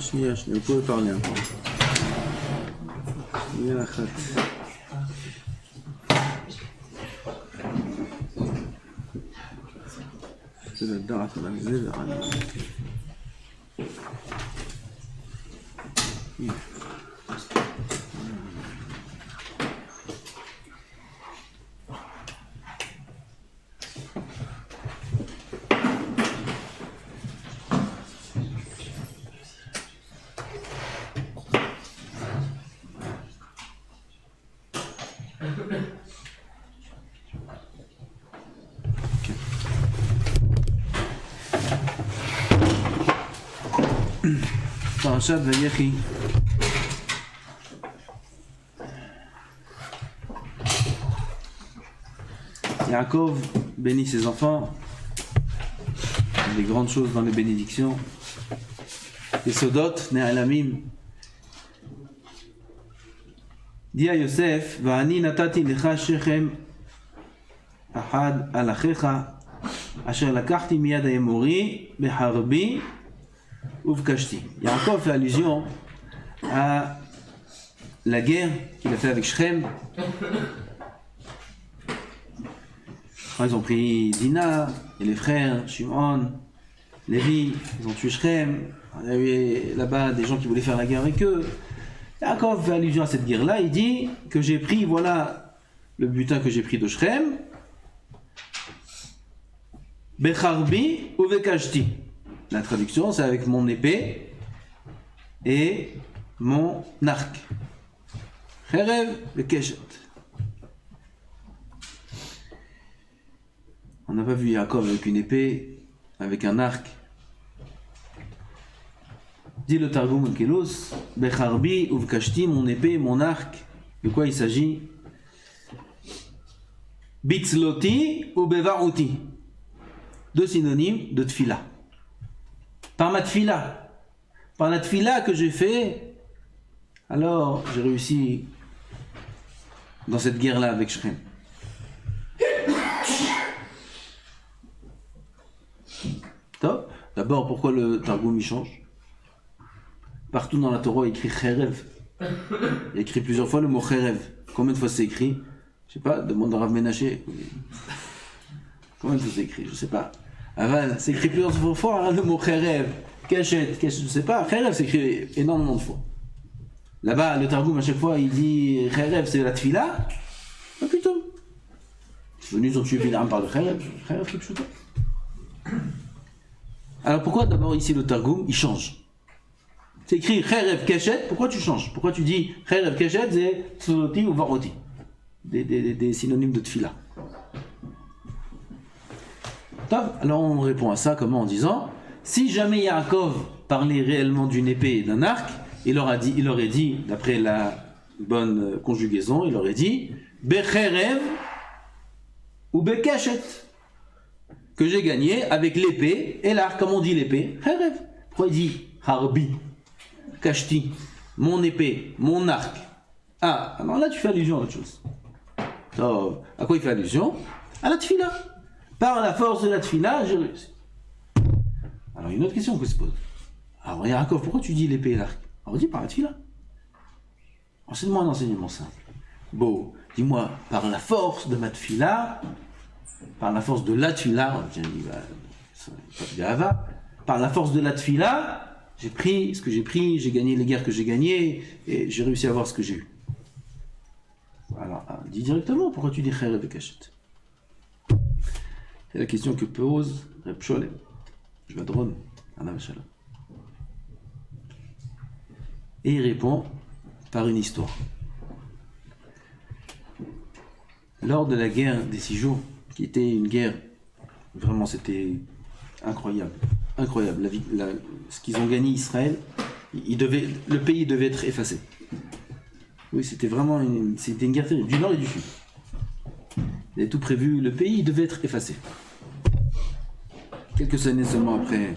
שנייה, vous pouvez parler encore. שנייה אחת. זה לדעת על זה ועל זה. פרשת ויחי. Yaakov bénit ses enfants, des grandes choses dans les bénédictions, les sodot, ne'alamim. Dit à Yosef, Va'ani natati lecha shechem ahad al achecha asher lakachti miyad ha'emori beharbi uvkashti. Yaakov fait allusion à la guerre qu'il a fait avec Shechem. Ils ont pris Dina et les frères, Shimon, Lévi, ils ont tué Shechem. Il y avait là-bas des gens qui voulaient faire la guerre avec eux. Yaakov fait allusion à cette guerre-là, il dit que j'ai pris, voilà le butin que j'ai pris de Shechem, Becharbi ou Vekashti. La traduction, c'est avec mon épée et mon arc. Cherev Vekeshet. On n'a pas vu Yaakov avec une épée, avec un arc. Dit le Targum Onkelos, Becharbi ou Vekashti, mon épée, mon arc. De quoi il s'agit? Bitzloti ou Bevaruti. Deux synonymes de Tfila. Par ma Tfila. Par la Tfila que j'ai fait, alors j'ai réussi dans cette guerre-là avec Shechem. Top. D'abord, pourquoi le Targum il change? Partout dans la Torah, il écrit Cherev. Il écrit plusieurs fois le mot Cherev. Combien de fois c'est écrit? Je sais pas, demande à Rav Menaché. Combien de fois c'est écrit? Je sais pas. Aval, c'est écrit plusieurs fois, hein, le mot Cherev. Keshet, je sais pas. Cherev, c'est écrit énormément de fois. Là-bas, le Targum, à chaque fois, il dit Cherev, c'est la Tfila. Pas plutôt. Venus, ils ont tué Bilam par le Cherev. Cherev, c'est plutôt. Alors pourquoi d'abord ici le Targum, il change? C'est écrit Cherev Keshet, pourquoi tu changes? Pourquoi tu dis Cherev Keshet, c'est Tzoloti ou Varoti? Des synonymes de Tfila. Top. Alors on répond à ça comment? En disant, si jamais Yaakov parlait réellement d'une épée et d'un arc, il aurait dit, d'après la bonne conjugaison, il aurait dit Becherev ou Bekeshet, que j'ai gagné avec l'épée et l'arc. Comme on dit l'épée? Cherev. Pourquoi il dit Harbi, Kashti, mon épée, mon arc? Ah, alors là tu fais allusion à autre chose. Donc, à quoi il fait allusion? À la Tfila. Par la force de la Tfila, j'ai réussi. Alors une autre question que se pose. Alors Yaakov, pourquoi tu dis l'épée et l'arc? Alors on dit par la Tfila. Enseigne-moi un enseignement simple. Bon, dis-moi, par la force de ma Tfila, par la force de la Tfila, par la force de la Tfila, j'ai pris ce que j'ai pris, j'ai gagné les guerres que j'ai gagnées, et j'ai réussi à avoir ce que j'ai eu. Alors, dis directement, pourquoi tu dis Cherev et Keshet? C'est la question que pose Reb Sholem. Je vais drone, Anam Shalom. Et il répond par une histoire. Lors de la guerre des 6 jours, qui était une guerre, vraiment c'était incroyable, incroyable. Ce qu'ils ont gagné Israël, le pays devait être effacé. Oui, c'était vraiment une guerre terrible, du nord et du sud. Ils avaient tout prévu, le pays devait être effacé. Quelques années seulement après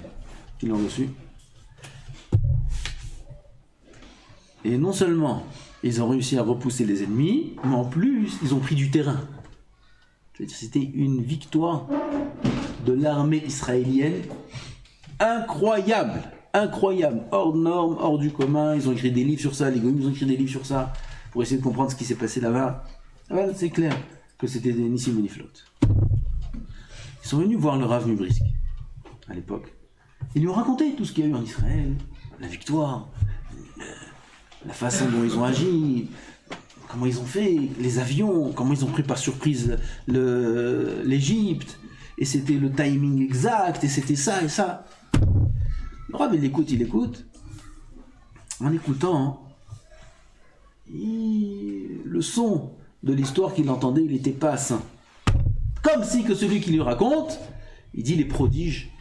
qu'ils l'ont reçu. Et non seulement ils ont réussi à repousser les ennemis, mais en plus ils ont pris du terrain. C'était une victoire de l'armée israélienne incroyable. incroyable, hors de normes, hors du commun. Ils ont écrit des livres sur ça, les goïms, ils ont écrit des livres sur ça, pour essayer de comprendre ce qui s'est passé là-bas. Ah, c'est clair que c'était des Nissim et Niflot. Ils sont venus voir le Rav Mubrisk, à l'époque. Ils lui ont raconté tout ce qu'il y a eu en Israël, la victoire, la façon dont ils ont agi, comment ils ont fait, les avions, comment ils ont pris par surprise l'Égypte, et c'était le timing exact, et c'était ça et ça. Le Rav, il écoute. En écoutant, le son de l'histoire qu'il entendait, il n'était pas sain. Comme si que celui qui lui raconte, il dit les prodiges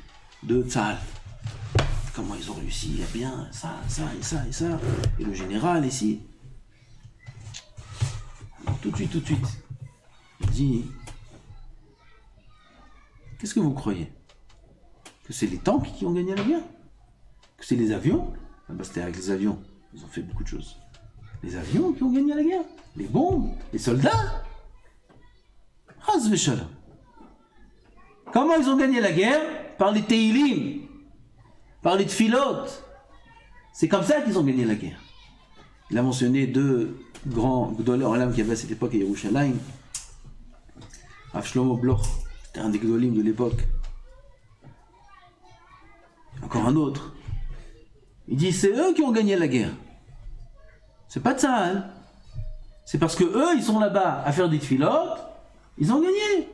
de Tzahal. Comment ils ont réussi à bien, ça, et ça, et ça. Et le général ici. Alors, tout de suite. Il dit, qu'est-ce que vous croyez? Que c'est les tanks qui ont gagné la guerre? Que c'est les avions? Ah bah c'était avec les avions. Ils ont fait beaucoup de choses. Les avions qui ont gagné la guerre? Les bombes? Les soldats? Chas v'shalom. Comment ils ont gagné la guerre? Par les Teilim, par les Tfilot. C'est comme ça qu'ils ont gagné la guerre. Il a mentionné deux grands Gdolei Olam qu'il y avait à cette époque à Yerushalayim. Rav Shlomo Bloch, c'était un des Gdolim de l'époque. Encore un autre. Il dit c'est eux qui ont gagné la guerre. C'est pas de ça, hein. C'est parce que eux, ils sont là-bas à faire des Tfilot, ils ont gagné.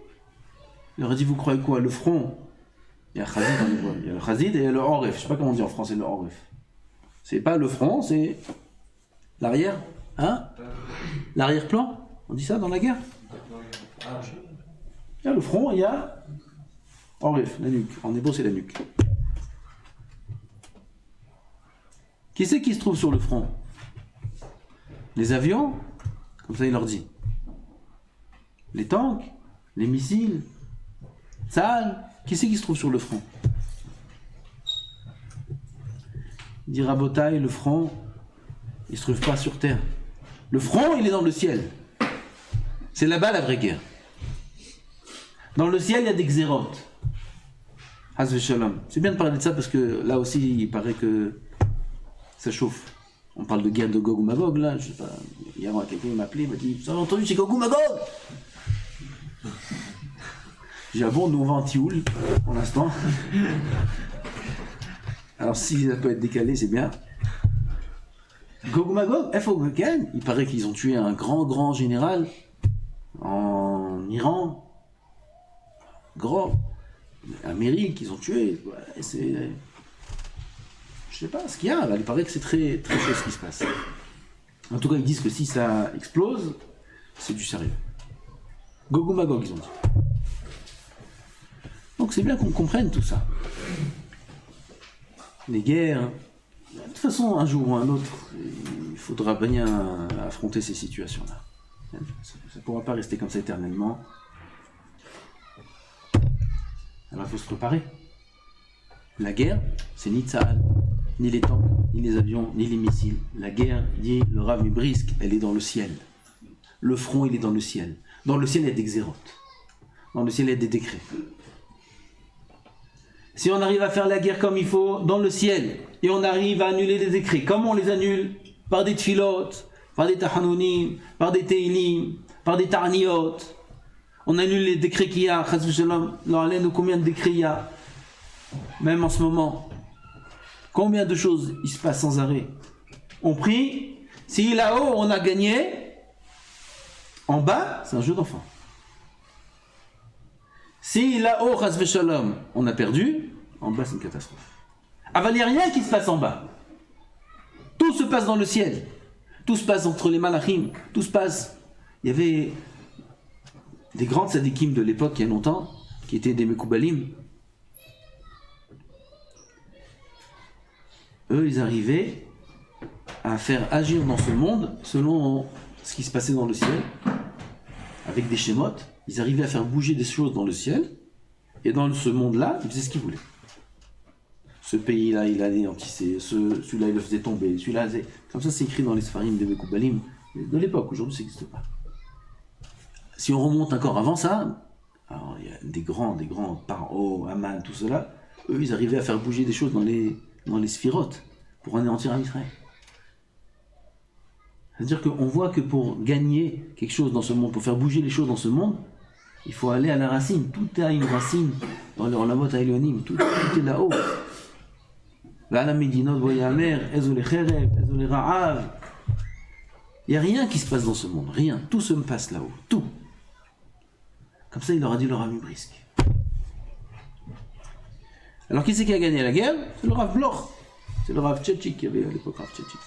Il leur a dit, vous croyez quoi? Le front. Il y a Chazid dans l'hébreu. Il y a le Chazid et il y a le Oref. Je sais pas comment on dit en français le Oref. C'est pas le front, c'est l'arrière. Hein? L'arrière-plan? On dit ça dans la guerre? Il y a le front, il y a Oref, la nuque. En hébreu, c'est la nuque. Qui c'est qui se trouve sur le front? Les avions? Comme ça, il leur dit. Les tanks? Les missiles? Tzahal, qui c'est qui se trouve sur le front? Il dit Rabotai, le front, il se trouve pas sur terre. Le front, il est dans le ciel. C'est là-bas la vraie guerre. Dans le ciel, il y a des xérotes. Haz v'shalom. C'est bien de parler de ça parce que là aussi, il paraît que ça chauffe. On parle de guerre de Gog ou Magog, là, je sais pas. Hier, quelqu'un m'a appelé, il m'a dit, vous avez entendu, c'est Gog ou Magog? J'ai bon, nous on va en Tioul, pour l'instant. Alors si ça peut être décalé, c'est bien. Gog ou Magog, F.O.G.N. Il paraît qu'ils ont tué un grand général en Iran. Gros. Amérique, ils ont tué. Ouais, c'est... Je sais pas ce qu'il y a, là. Il paraît que c'est très chaud ce qui se passe. En tout cas, ils disent que si ça explose, c'est du sérieux. Gog ou Magog, ils ont dit. Donc c'est bien qu'on comprenne tout ça. Les guerres, de toute façon, un jour ou un autre, il faudra bien affronter ces situations-là. Ça ne pourra pas rester comme ça éternellement. Alors il faut se préparer. La guerre, c'est ni Tzahal, ni les tanks, ni les avions, ni les missiles. La guerre, dit le Rav Mubrisk, elle est dans le ciel. Le front, il est dans le ciel. Dans le ciel, il y a des xérotes. Dans le ciel, il y a des décrets. Si on arrive à faire la guerre comme il faut, dans le ciel, et on arrive à annuler les décrets, comment on les annule? Par des tfilot, par des tahanonim, par des teilim, par des tarniot. On annule les décrets qu'il y a, chas v'shalom, combien de décrets il y a? Même en ce moment. Combien de choses il se passe sans arrêt? On prie, si là-haut on a gagné, en bas, c'est un jeu d'enfant. Si là-haut, chas v'shalom, on a perdu, en bas c'est une catastrophe. Ah, il n'y a rien qui se passe en bas. Tout se passe dans le ciel. Tout se passe entre les malachim. Tout se passe. Il y avait des grandes sadikim de l'époque, il y a longtemps, qui étaient des mekoubalim. Eux, ils arrivaient à faire agir dans ce monde selon ce qui se passait dans le ciel, avec des schémotes. Ils arrivaient à faire bouger des choses dans le ciel, et dans ce monde-là, ils faisaient ce qu'ils voulaient. Ce pays-là, il anéantissait, celui-là, il le faisait tomber, celui-là, comme ça, c'est écrit dans les Sfarim des Mekoubalim de l'époque. Aujourd'hui, ça n'existe pas. Si on remonte encore avant ça, alors il y a des grands, Paro, Aman, tout cela, eux, ils arrivaient à faire bouger des choses dans les dans les sphirotes pour anéantir Israël. C'est-à-dire qu'on voit que pour gagner quelque chose dans ce monde, pour faire bouger les choses dans ce monde, il faut aller à la racine. Tout a une racine dans les Olamot Haelyonim, tout est là-haut. Là, Medinot, Voyamer, Ezole Cherev, Ezole Ra'av. Il n'y a rien qui se passe dans ce monde, rien. Tout se passe là-haut, tout. Comme ça, il leur a dit le Rav Brisk. Alors, qui c'est qui a gagné la guerre? C'est le Rav Bloch. C'est le Rav Tchetchik qui avait à l'époque Rav Tchetchik.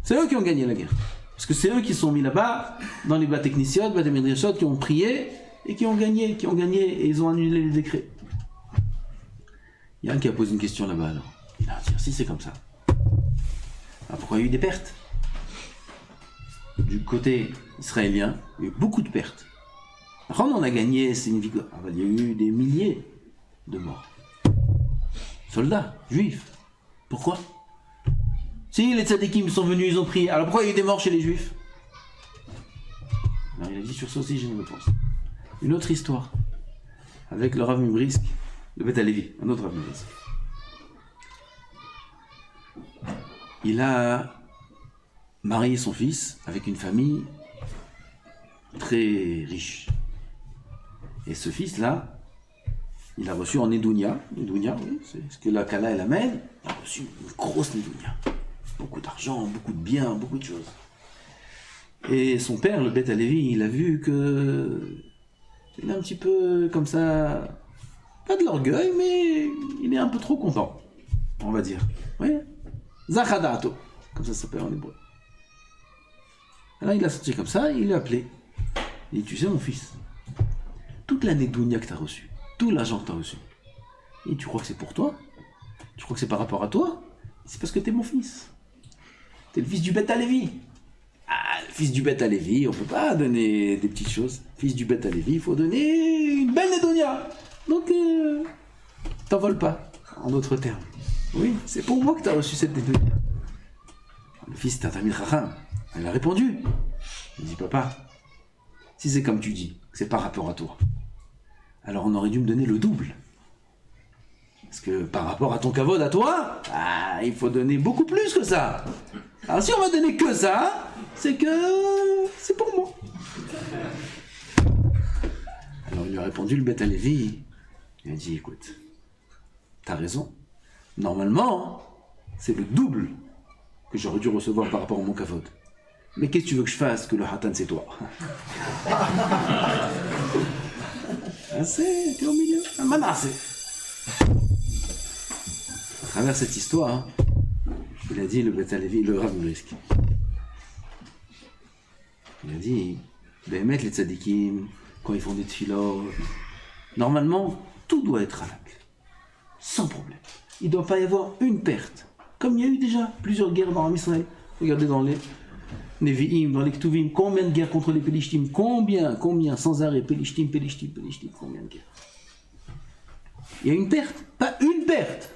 C'est eux qui ont gagné la guerre. Parce que c'est eux qui sont mis là-bas, dans les Bateknisiot, Batemedrashot, qui ont prié et qui ont gagné, et ils ont annulé les décrets. Il y a un qui a posé une question là-bas alors. Il a dit, si c'est comme ça. Alors pourquoi il y a eu des pertes? Du côté israélien, il y a eu beaucoup de pertes. Après, on a gagné, c'est une victoire. Il y a eu des milliers de morts. Soldats, juifs. Pourquoi? Si les tzadikim sont venus, ils ont prié. Alors pourquoi il y a eu des morts chez les juifs? Alors il a dit sur ça aussi, j'ai une réponse. Une autre histoire. Avec le Rav Brisk, le Beth Alevi, un autre Rav Brisk. Il a marié son fils avec une famille très riche. Et ce fils-là, il a reçu en Nedounia, oui, c'est ce que la Kala elle amène, il a reçu une grosse Nedounia. Beaucoup d'argent, beaucoup de biens, beaucoup de choses. Et son père, le Beth Alevi, il a vu que il est un petit peu comme ça, pas de l'orgueil, mais il est un peu trop content, on va dire. Oui, Zachadato, comme ça s'appelle en hébreu. Alors il l'a senti comme ça, il l'a appelé. Il dit, tu sais mon fils, toute l'année d'Ounia que tu as reçue, tout l'argent que tu as reçu, et tu crois que c'est pour toi? Tu crois que c'est par rapport à toi? C'est parce que tu es mon fils. Tu es le fils du Beth Alevi. Ah, le fils du Beth Alevi, on ne peut pas donner des petites choses. Fils du Beth Alevi, il faut donner une belle Nédonia. Donc, t'envoles pas, en d'autres termes. Oui, c'est pour moi que tu as reçu cette Nédonia. Le fils d'un Tamil Chacham, elle a répondu. Il dit, papa, si c'est comme tu dis, c'est par rapport à toi, alors on aurait dû me donner le double. Parce que par rapport à ton kavod à toi, il faut donner beaucoup plus que ça. Alors si on va donner que ça, c'est que c'est pour moi. Alors il lui a répondu le Beth Alevi. Il a dit, écoute, t'as raison. Normalement, c'est le double que j'aurais dû recevoir par rapport à mon kavod. Mais qu'est-ce que tu veux que je fasse que le hatan c'est toi? T'es au milieu. Manassé. À travers cette histoire, il a dit le Beth Alevi, le Rav Brisk. Il a dit, Béhémet les tzadikim, quand ils font des tefilot, normalement, tout doit être halak. Sans problème. Il ne doit pas y avoir une perte. Comme il y a eu déjà plusieurs guerres dans Israël. Regardez dans les Nevi'im, dans les Ktuvim, combien de guerres contre les Pélishtim? Combien, sans arrêt, Pélishtim, combien de guerres? Il y a une perte, pas une perte.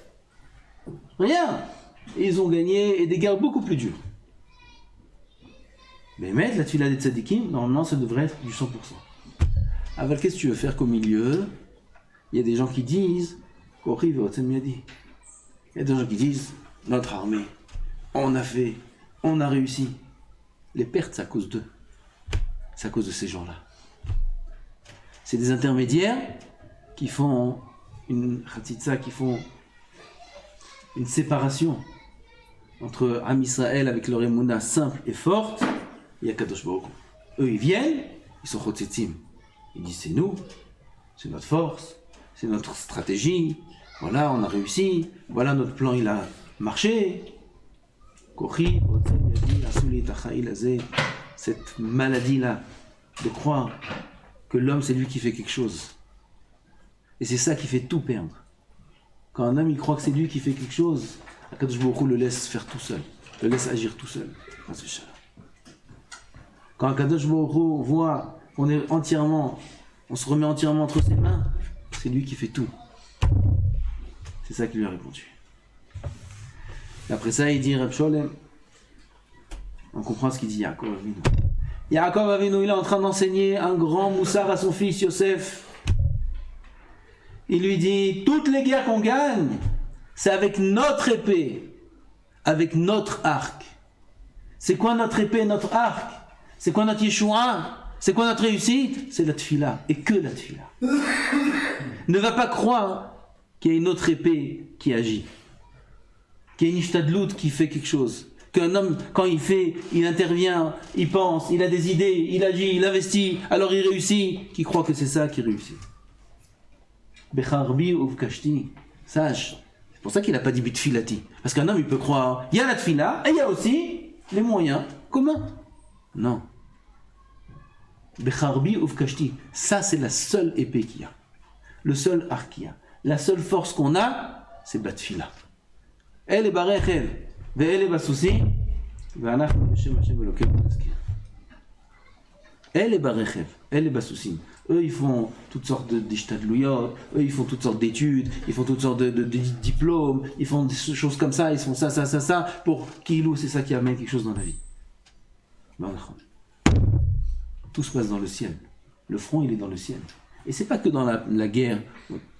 Rien. Et ils ont gagné, et des guerres beaucoup plus dures. Mais mettre la tefila des tzadikim, normalement ça devrait être du 100%. Alors qu'est-ce que tu veux faire qu'au milieu, il y a des gens qui disent, il y a des gens qui disent, notre armée, on a fait, on a réussi. Les pertes, c'est à cause d'eux. C'est à cause de ces gens-là. C'est des intermédiaires qui font une khatitsa, qui font une séparation entre Am Israël avec leur émouna simple et forte, et Akadosh Baruch Hu. Eux, ils viennent, ils sont chotzitzim. Ils disent, c'est nous, c'est notre force, c'est notre stratégie, voilà, on a réussi, voilà, notre plan, il a marché. Cette maladie-là, de croire que l'homme, c'est lui qui fait quelque chose. Et c'est ça qui fait tout perdre. Quand un homme, il croit que c'est lui qui fait quelque chose, Akadosh Baruch Hu le laisse faire tout seul, le laisse agir tout seul. Quand Akadosh Baruch Hu voit qu'on est entièrement, on se remet entièrement entre ses mains, c'est lui qui fait tout. C'est ça qui lui a répondu. Et après ça, il dit Reb Sholem, on comprend ce qu'il dit Yaakov Avinu. Yaakov Avinu, il est en train d'enseigner un grand moussar à son fils Yosef. Il lui dit, toutes les guerres qu'on gagne, C'est avec notre épée, avec notre arc. C'est quoi notre épée, notre arc? C'est quoi notre Yeshua? C'est quoi notre réussite? C'est la tfila, et que la tfila. Ne va pas croire qu'il y a une autre épée qui agit, qu'il y a une ishtadlout qui fait quelque chose, qu'un homme, quand il intervient, il pense, il a des idées, il agit, il investit, alors il réussit, qui croit que c'est ça qui réussit. Becharbi ou kashti, sache. C'est pour ça qu'il n'a pas dit bitfilati. Parce qu'un homme, il peut croire, il y a la tfila, et il y a aussi les moyens communs. Non. Becharbi ou kashti, ça c'est la seule épée qu'il y a. Le seul arc qu'il y a. La seule force qu'on a, c'est batfila. Elle est barechev, ve'elle est basousi, ve'anachnu b'shem Hashem Elokeinu nazkir. Elle est barechev, elle est basousim. Eux, ils font toutes sortes d'ishtadlouyot, eux, ils font toutes sortes d'études, ils font toutes sortes de diplômes, ils font des choses comme ça, ils font ça, pour Kilou, c'est ça qui amène quelque chose dans la vie. Tout se passe dans le ciel. Le front, il est dans le ciel. Et c'est pas que dans la guerre,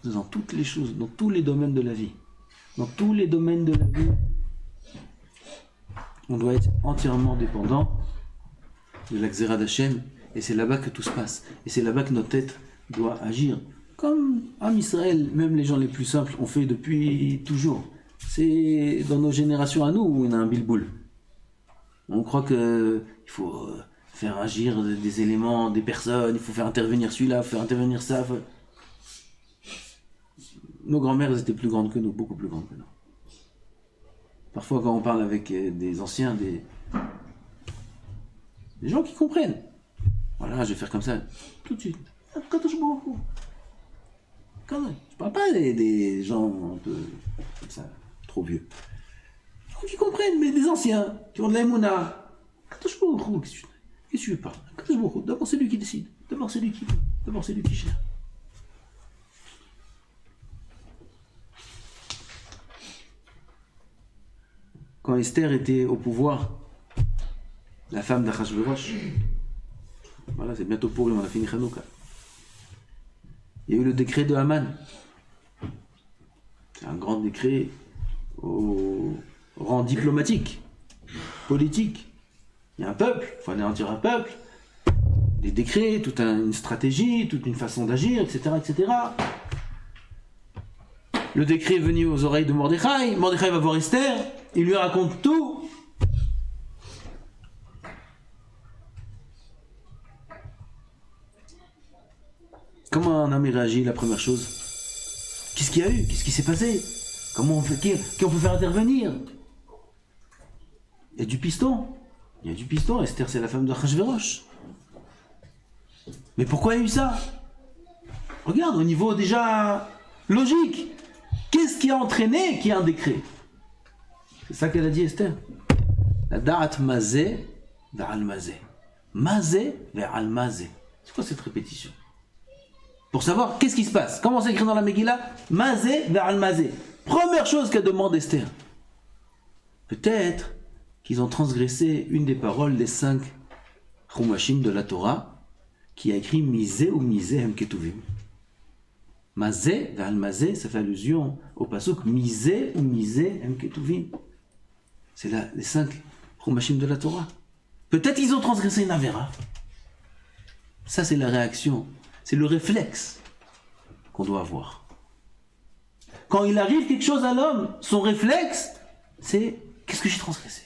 dans toutes les choses, dans tous les domaines de la vie. Dans tous les domaines de la vie, on doit être entièrement dépendant de la Xéra d'Hachem, et c'est là-bas que tout se passe. Et c'est là-bas que notre tête doit agir. Comme Am Israël, même les gens les plus simples ont fait depuis toujours. C'est dans nos générations à nous où on a un bilboul. On croit qu'il faut faire agir des éléments, des personnes, il faut faire intervenir celui-là, faire intervenir ça. Nos grands-mères, elles étaient plus grandes que nous, beaucoup plus grandes que nous. Parfois, quand on parle avec des anciens, des gens qui comprennent. Voilà, je vais faire comme ça, tout de suite. Je parle pas des gens un peu comme ça, trop vieux. Des gens qui comprennent, mais des anciens, qui ont de l'aïmouna. Qu'est-ce que tu veux pas? D'abord, c'est lui qui décide. D'abord, c'est lui qui gère. Quand Esther était au pouvoir, la femme d'Achashverosh, voilà, c'est bientôt pour lui, on a fini Hanouka. Il y a eu le décret de Haman. C'est un grand décret au rang diplomatique, politique. Il y a un peuple, il faut anéantir un peuple, des décrets, toute une stratégie, toute une façon d'agir, etc., etc. Le décret est venu aux oreilles de Mordechai. Mordechai va voir Esther, il lui raconte tout. Comment un homme réagit, la première chose? Qu'est-ce qu'il y a eu? Qu'est-ce qui s'est passé? Comment on fait, qui on peut faire intervenir? Il y a du piston. Esther, c'est la femme de Achashverosh. Mais pourquoi il y a eu ça? Regarde, au niveau déjà logique. Qu'est-ce qui a entraîné qu'il y ait un décret? C'est ça qu'elle a dit, Esther. La da'at mazé ve'al mazé. Mazé ve'al mazé. C'est quoi cette répétition? Pour savoir qu'est-ce qui se passe. Comment c'est écrit dans la Megillah? Mazé ve'al mazé. Première chose qu'elle demande Esther. Peut-être qu'ils ont transgressé une des paroles des 5 Chumashim de la Torah qui a écrit Misé ou Misé hem ketuvim. Mazé ve'al mazé, ça fait allusion au pasuk Misé ou Misé hem ketuvim. C'est là les 5 Chumashim de la Torah. Peut-être qu'ils ont transgressé une avéra. Ça, c'est la réaction. C'est le réflexe qu'on doit avoir. Quand il arrive quelque chose à l'homme, son réflexe, c'est qu'est-ce que j'ai transgressé?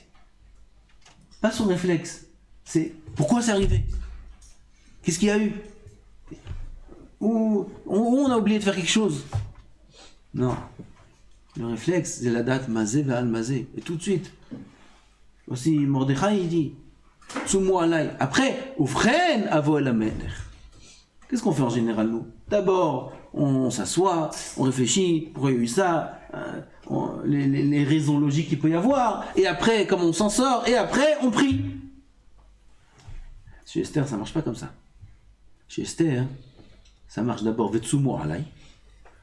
Pas son réflexe, c'est pourquoi c'est arrivé? Qu'est-ce qu'il y a eu? Ou on a oublié de faire quelque chose? Non. Le réflexe, c'est la date mazé ve'al mazé. Et tout de suite. Aussi, Mordechai, il dit Tsumu alay. Après, oufren avo el hamelech. Qu'est-ce qu'on fait en général, nous? D'abord, on s'assoit, on réfléchit, pourquoi il y a eu ça, les raisons logiques qu'il peut y avoir, et après, comment on s'en sort, et après, on prie. Chez Esther, ça marche pas comme ça. Chez Esther, ça marche d'abord vetsumo alay,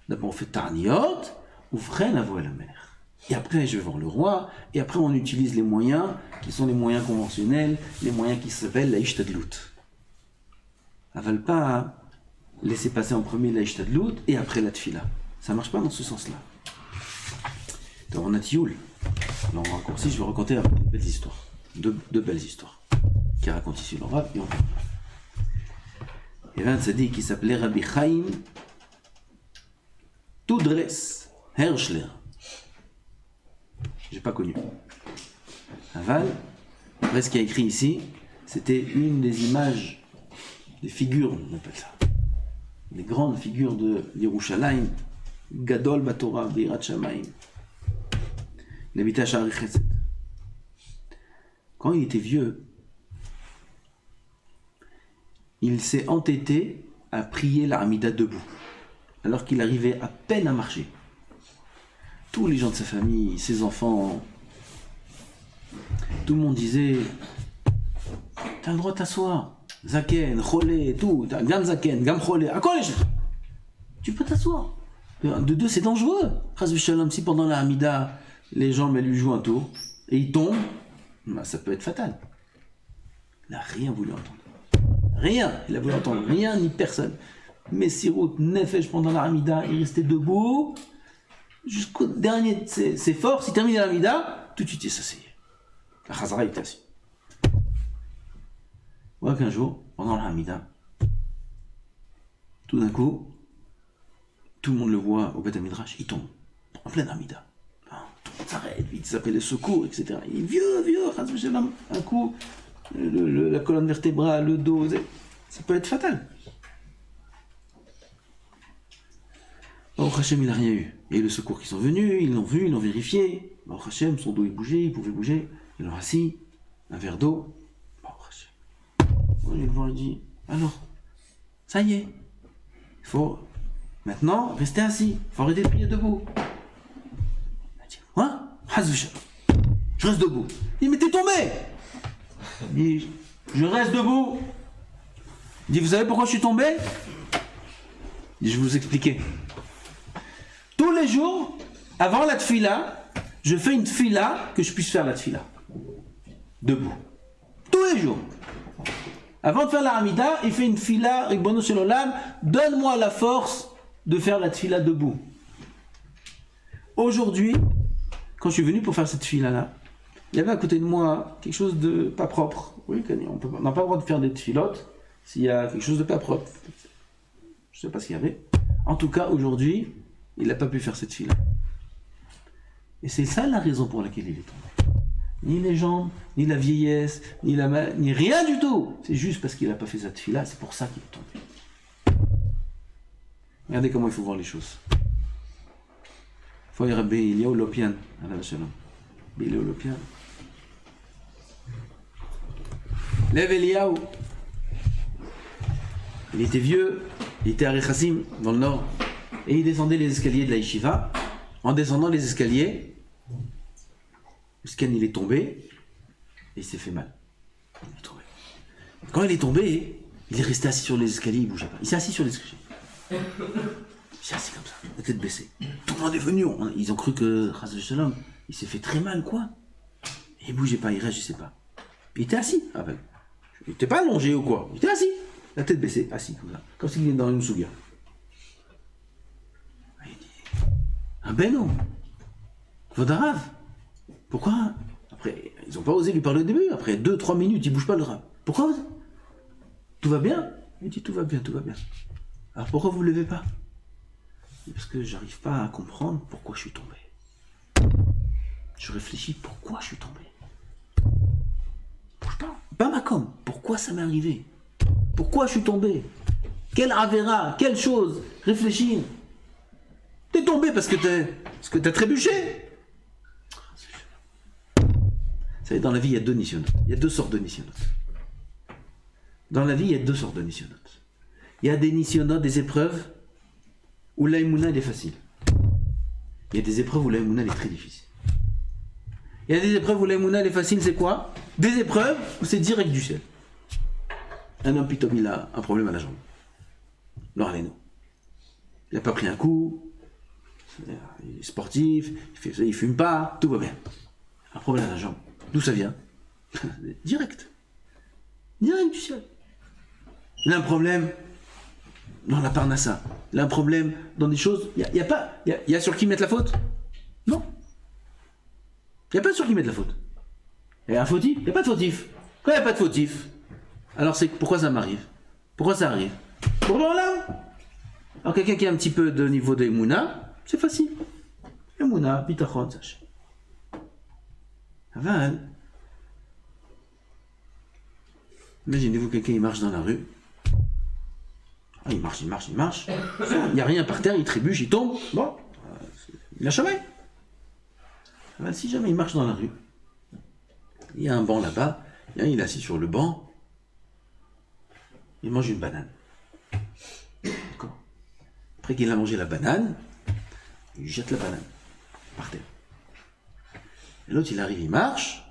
d'abord on fait tarniot, ou freine avo el hamelech. Et après, je vais voir le roi, et après, on utilise les moyens, qui sont les moyens conventionnels, les moyens qui s'appellent la ishtadlut. Aval pas laisser passer en premier la ishtadlut et après la tfila. Ça marche pas dans ce sens-là. Dans mon Atioul. Alors en raccourci, je vais raconter des belles histoires. Deux belles histoires. Qui racontent ici le Rav. Il y avait un tzaddik qui s'appelait Rabbi Chaim Tudres Herschler. J'ai pas connu. Aval, après ce qu'il y a écrit ici, c'était une des images, des figures, on appelle ça. Les grandes figures de Yerushalayim, Gadol Batorah, Birat Shamayim. Il habitait à Sha'ar Chesed. Quand il était vieux, il s'est entêté à prier la Hamida debout, alors qu'il arrivait à peine à marcher. Tous les gens de sa famille, ses enfants, tout le monde disait « T'as le droit de t'asseoir, Zaken, Cholé, tout, Gam Zaken, Gam Cholé, à quoi les gens ? Tu peux t'asseoir. De deux, c'est dangereux. Chas v'shalom, si pendant la Hamida, les gens lui jouent un tour, et il tombe, bah, ça peut être fatal. » Il n'a rien voulu entendre. Rien, il a voulu entendre rien ni personne. Messirut, Nefesh pendant la Hamida, il restait debout jusqu'au dernier de ses forces. Il terminait la Hamida, tout de suite il s'asseyait. La Chazara était assis. Voilà qu'un jour, pendant la Hamida, tout d'un coup, tout le monde le voit au Beth Midrash, il tombe en pleine Hamida. Tout le monde s'arrête, il s'appelle les secours, etc. Il est vieux, un coup. La colonne vertébrale, le dos, ça peut être fatal. Baruch Hashem, il n'a rien eu. Il y a eu le secours qui sont venus, ils l'ont vu, ils l'ont vérifié. Baruch Hashem, son dos il bougeait, il pouvait bouger. Ils l'ont assis, un verre d'eau. Baruch Hashem. Il le dit, alors, ça y est, il faut maintenant rester assis, il faut arrêter de prier debout. Il a dit, quoi ? Je reste debout. Il m'était tombé. Il dit, je reste debout. Il dit, vous savez pourquoi je suis tombé ? Il dit, je vais vous expliquer. Tous les jours, avant la tfila, je fais une tfila que je puisse faire la tfila. Debout. Tous les jours. Avant de faire la Hamida, il fait une tfila, Rikbono Shel Olam, donne-moi la force de faire la tfila debout. Aujourd'hui, quand je suis venu pour faire cette tfila-là, il y avait à côté de moi quelque chose de pas propre. Oui, on n'a pas le droit de faire des tfilotes s'il y a quelque chose de pas propre. Je ne sais pas ce qu'il y avait. En tout cas, aujourd'hui, il n'a pas pu faire cette fila. Et c'est ça la raison pour laquelle il est tombé. Ni les jambes, ni la vieillesse, ni rien du tout. C'est juste parce qu'il n'a pas fait cette fila, c'est pour ça qu'il est tombé. Regardez comment il faut voir les choses. Il y a Olopian, il y a Olopian. Lev Eliyahu. Il était vieux, il était à Rechassim, dans le nord, et il descendait les escaliers de la yeshiva. En descendant les escaliers, le scan il est tombé, et il s'est fait mal. Il est tombé. Quand il est tombé, il est resté assis sur les escaliers, il ne bougeait pas. Il s'est assis sur les escaliers. Il s'est assis comme ça, la tête baissée. Tout le monde est venu, ils ont cru que Chas v'Shalom, il s'est fait très mal, quoi. Et il ne bougeait pas, il réagissait pas. Il était assis, rappelle. Il n'était pas allongé ou quoi, il était assis. La tête baissée, assis comme ça, comme s'il était dans une souga. Il dit, un beno, votre Rav, pourquoi ? Après, ils n'ont pas osé lui parler au début, après 2-3 minutes, il ne bouge pas le Rav. Pourquoi ? Tout va bien ? Il dit, tout va bien, tout va bien. Alors pourquoi vous ne le levez pas ? Parce que j'arrive pas à comprendre pourquoi je suis tombé. Je réfléchis, pourquoi je suis tombé ? Bouge pas ma com, pourquoi ça m'est arrivé ? Pourquoi je suis tombé ? Quel avera ? Quelle chose ? Réfléchis. T'es tombé parce que t'as trébuché. Vous savez, dans la vie, il y a deux nisyonotes. Il y a deux sortes de nisyonotes. Dans la vie, il y a deux sortes de nisyonotes. Il y a des nisyonotes, des épreuves, où l'aïmouna, elle est facile. Il y a des épreuves où l'aïmouna, elle est très difficile. Il y a des épreuves où l'aïmouna, elle est facile, c'est quoi ? Des épreuves où c'est direct du ciel. Un homme pitom, il a un problème à la jambe. L'orléno. Il n'a pas pris un coup, il est sportif, il fume pas, tout va bien. Un problème à la jambe. D'où ça vient ? Direct. Direct du ciel. Il a un problème dans la parnassa. Il a un problème dans des choses. Il y a sur qui mettre la faute ? Non. Il n'y a pas de sûr qui met de la faute. Il y a un fautif, il n'y a pas de fautif. Quand il n'y a pas de fautif, alors c'est pourquoi ça m'arrive? Pourquoi ça arrive? Pour là. Alors quelqu'un qui a un petit peu de niveau d'Emouna, c'est facile. Emouna, bitachon, sache. Aval. Imaginez-vous quelqu'un il marche dans la rue. Ah, il marche. Il n'y a rien par terre, il trébuche, il tombe. Bon, il a jamais. Aval, si jamais il marche dans la rue, il y a un banc là-bas, il est assis sur le banc, il mange une banane. D'accord. Après qu'il a mangé la banane, il jette la banane par terre. Et l'autre, il arrive, il marche,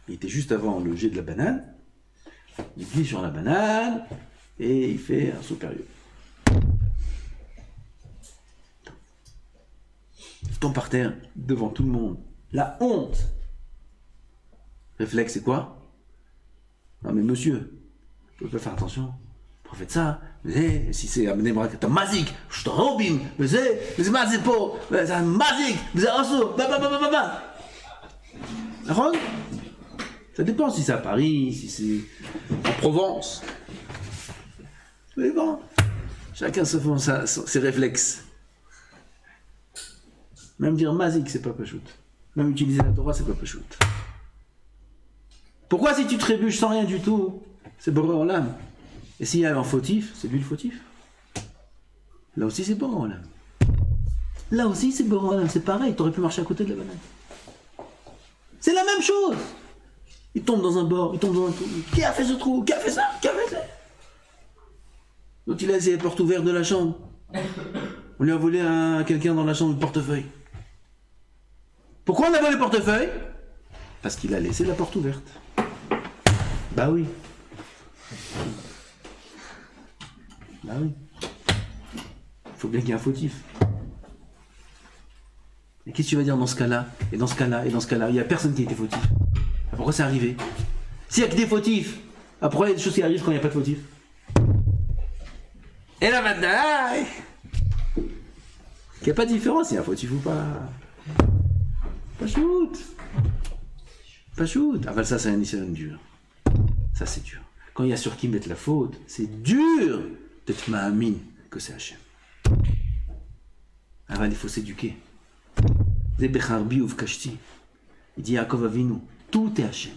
il était juste avant le jet de la banane, il glisse sur la banane, et il fait un saut périlleux. Il tombe par terre, devant tout le monde. La honte. Réflexe, c'est quoi? Non mais monsieur, vous pouvez pas faire attention. Vous faites ça, mais si c'est amené t'as mazik, je te robim, mais c'est mazik pour, c'est mazik, mais c'est rasso, ça dépend si c'est à Paris, si c'est en Provence. Mais bon, chacun se fait ses réflexes. Même dire mazik, c'est pas pachout. Même utiliser la Torah, c'est pas pachout. Pourquoi si tu trébuches sans rien du tout, c'est boré en l'âme? Et s'il y a un fautif, c'est lui le fautif. Là aussi c'est boré en l'âme. Là aussi c'est boré en l'âme, c'est pareil, t'aurais pu marcher à côté de la banane. C'est la même chose. Il tombe dans un bord, il tombe dans un trou. Qui a fait ce trou? Qui a fait ça? Qui a fait ça? L'autre il a laissé les portes ouvertes de la chambre. On lui a volé à quelqu'un dans la chambre le portefeuille. Pourquoi on a volé le portefeuille? Parce qu'il a laissé la porte ouverte. Bah oui. Bah oui. Il faut bien qu'il y ait un fautif. Et qu'est-ce que tu vas dire dans ce cas-là? Et dans ce cas-là? Et dans ce cas-là? Il n'y a personne qui a été fautif. Pourquoi c'est arrivé? S'il n'y a que des fautifs, pourquoi il y a des choses qui arrivent quand il n'y a pas de fautifs? Et là maintenant, il n'y a pas de différence s'il y a un fautif ou pas. Pas shoot. Pas shoot. Ah ben ça c'est un Nissan dur. Ça c'est dur. Quand il y a sur qui mettre la faute, c'est dur d'être ma'amine que c'est Hachem. Ah ben il faut s'éduquer. Zebecharbi ou Kashti. Il dit Yaakov Avinu, tout est Hachem.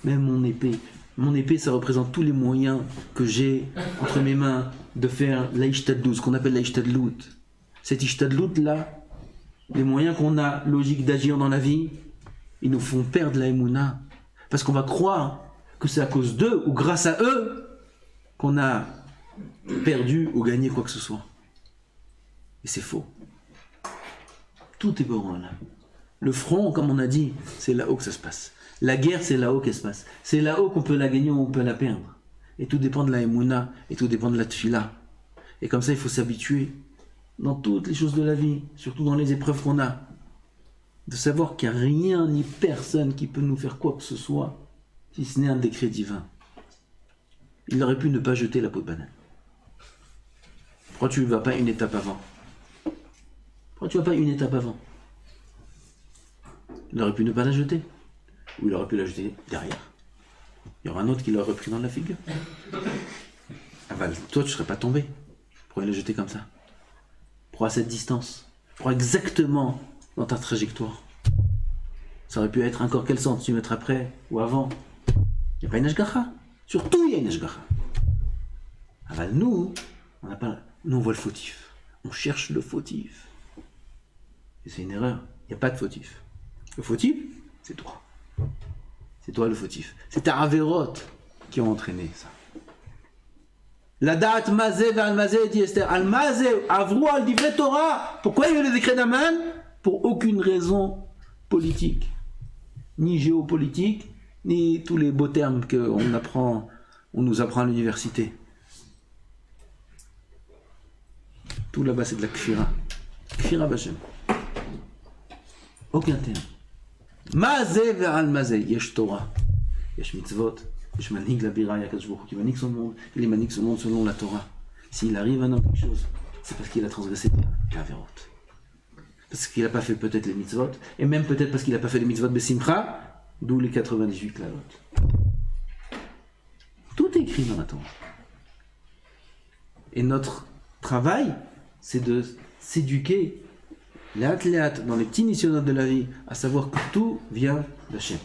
Même mon épée. Mon épée, ça représente tous les moyens que j'ai entre mes mains de faire l'Aishtadlout, ce qu'on appelle l'Aishtadlout. Cette Ishtadlout là, les moyens qu'on a logiques d'agir dans la vie, ils nous font perdre la Emouna. Parce qu'on va croire que c'est à cause d'eux ou grâce à eux qu'on a perdu ou gagné quoi que ce soit. Et c'est faux. Tout est beau là. Le front, comme on a dit, c'est là-haut que ça se passe. La guerre, c'est là-haut qu'elle se passe. C'est là-haut qu'on peut la gagner ou on peut la perdre. Et tout dépend de la Emouna, et tout dépend de la Tfila. Et comme ça, il faut s'habituer dans toutes les choses de la vie, surtout dans les épreuves qu'on a, de savoir qu'il n'y a rien ni personne qui peut nous faire quoi que ce soit, si ce n'est un décret divin. Il aurait pu ne pas jeter la peau de banane. Pourquoi tu ne vas pas une étape avant? Pourquoi tu ne vas pas une étape avant? Il aurait pu ne pas la jeter. Ou il aurait pu la jeter derrière. Il y aura un autre qui l'aurait repris dans la figure. Ah bah, toi, tu ne serais pas tombé. Pourquoi la jeter comme ça? Pourquoi à cette distance? Pourquoi exactement dans ta trajectoire? Ça aurait pu être encore quel centimètre après ou avant? Il n'y a pas une ashgacha. Surtout, il y a une ashgacha. Ah bah, nous, on n'a pas... Nous, on voit le fautif. On cherche le fautif. Et c'est une erreur. Il n'y a pas de fautif. Le fautif, c'est toi. C'est toi le fautif. C'est ta avérote qui ont entraîné ça. La date mazé vers mazé dit Esther. Al mazé avrou al divrei Torah. Pourquoi il y a eu le décret d'Aman? Pour aucune raison politique, ni géopolitique, ni tous les beaux termes qu'on nous apprend à l'université. Tout là-bas c'est de la kfira. Kfira b'Hashem. Aucun terme. Mazé ve'al mazé, yesh Torah, yesh mitzvot, yesh manig la bira, yakadosh baruch hu qui manig son monde, il est manig son monde selon la Torah. S'il arrive à quelque chose, c'est parce qu'il a transgressé la vérote. parce qu'il n'a pas fait peut-être les mitzvot, et même peut-être parce qu'il n'a pas fait les mitzvot Besimcha, d'où les 98 clavot. Tout est écrit dans la Torah. Et notre travail, c'est de s'éduquer, léat, dans les petits missionnaires de la vie, à savoir que tout vient d'Hachem.